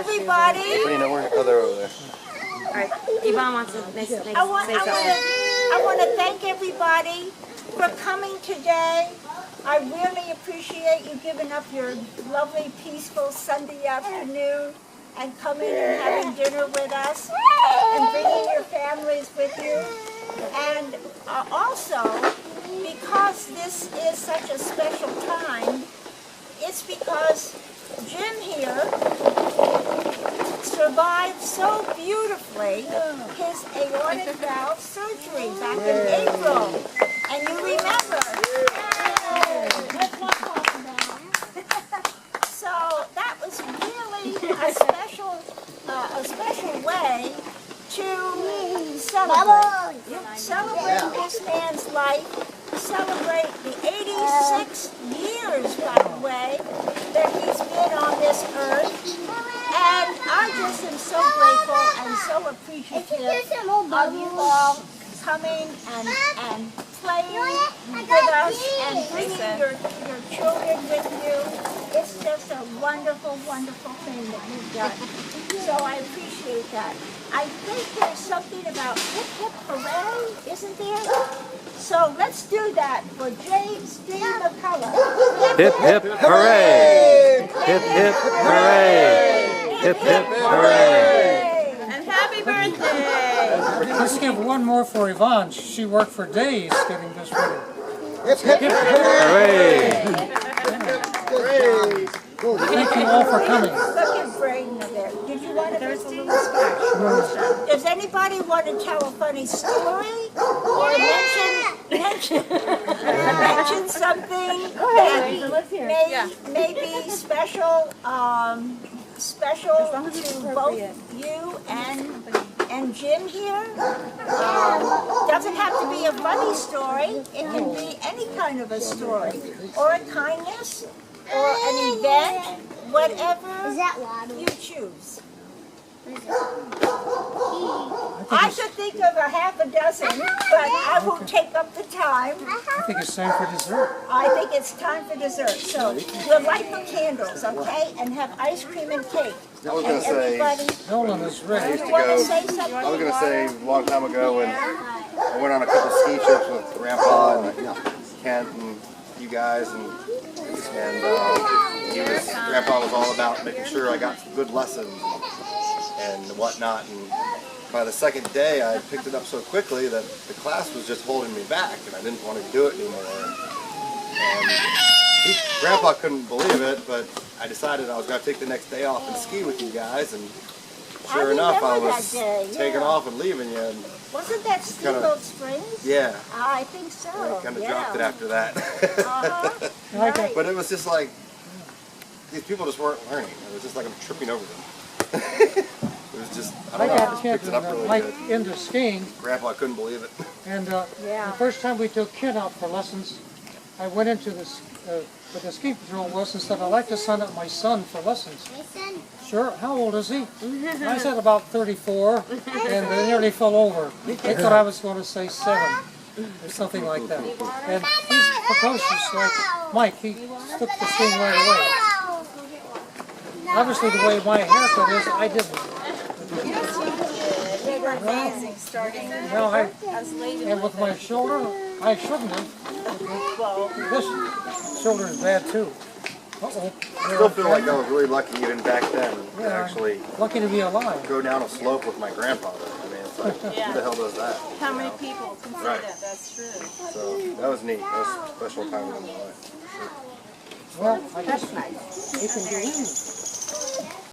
everybody. Oh, they're over there. All right, Yvonne wants to say something. I want to thank everybody for coming today. I really appreciate you giving up your lovely, peaceful Sunday afternoon and coming and having dinner with us and bringing your families with you. And also, because this is such a special time, it's because Jim here survived so beautifully his aortic valve surgery back in April. And you remember. So that was really a special way to celebrate this man's life, celebrate the 86 years, by the way, that he's been on this earth. And I just am so grateful and so appreciative of you all coming and playing with us and bringing your children with you. It's just a wonderful, wonderful thing that you've done. So I appreciate that. I think there's something about hip hip hooray, isn't there? So let's do that for Jim McCullough. Hip hip hooray! Hip hip hooray! Hip hip hooray! And happy birthday! Let's give one more for Yvonne. She worked for days getting this ready. Hip hip hooray! Thank you all for coming. Look at Braden there. Did you want to make a little splash? Does anybody want to tell a funny story? Or mention something that may be special to both you and Jim here? Doesn't have to be a funny story. It can be any kind of a story. Or a kindness. Or an event, whatever you choose. I could think of a half a dozen, but I won't take up the time. I think it's time for dessert. I think it's time for dessert. So we'll light the candles, okay, and have ice cream and cake. I was going to say, Nolan is ready. You want to say something? I was going to say a long time ago when I went on a couple ski trips with Grandpa and Kent and you guys, and Grandpa was all about making sure I got some good lessons and whatnot. And by the second day, I picked it up so quickly that the class was just holding me back, and I didn't want to do it anymore. And Grandpa couldn't believe it, but I decided I was going to take the next day off and ski with you guys, and sure enough, I was taking off and leaving you. And wasn't that Steamboat Springs? Yeah. I think so. I kind of dropped it after that. Right. But it was just like, these people just weren't learning. It was just like I'm tripping over them. It was just, I don't know, I just picked it up really Mike good. into skiing. Grandpa couldn't believe it. And the first time we took Kid out for lessons, I went into this, what the ski patrol was, and said, I'd like to sign up my son for lessons. My son. Sure, how old is he? I said about 34, and they nearly fell over. They thought I was going to say 7, or something like that. And he's precocious like Mike. He took the skiing right away. Obviously, the way my haircut is, I didn't. You were amazing starting And with my shoulder, I shouldn't have. This shoulder is bad too. Uh-oh. I still feel like I was really lucky even back then to actually Lucky to be alive. go down a slope with my grandfather. I mean, it's like, who the hell does that? How many people can say that? That's true. So that was neat. That was a special time in my life. Well, I guess You can do anything.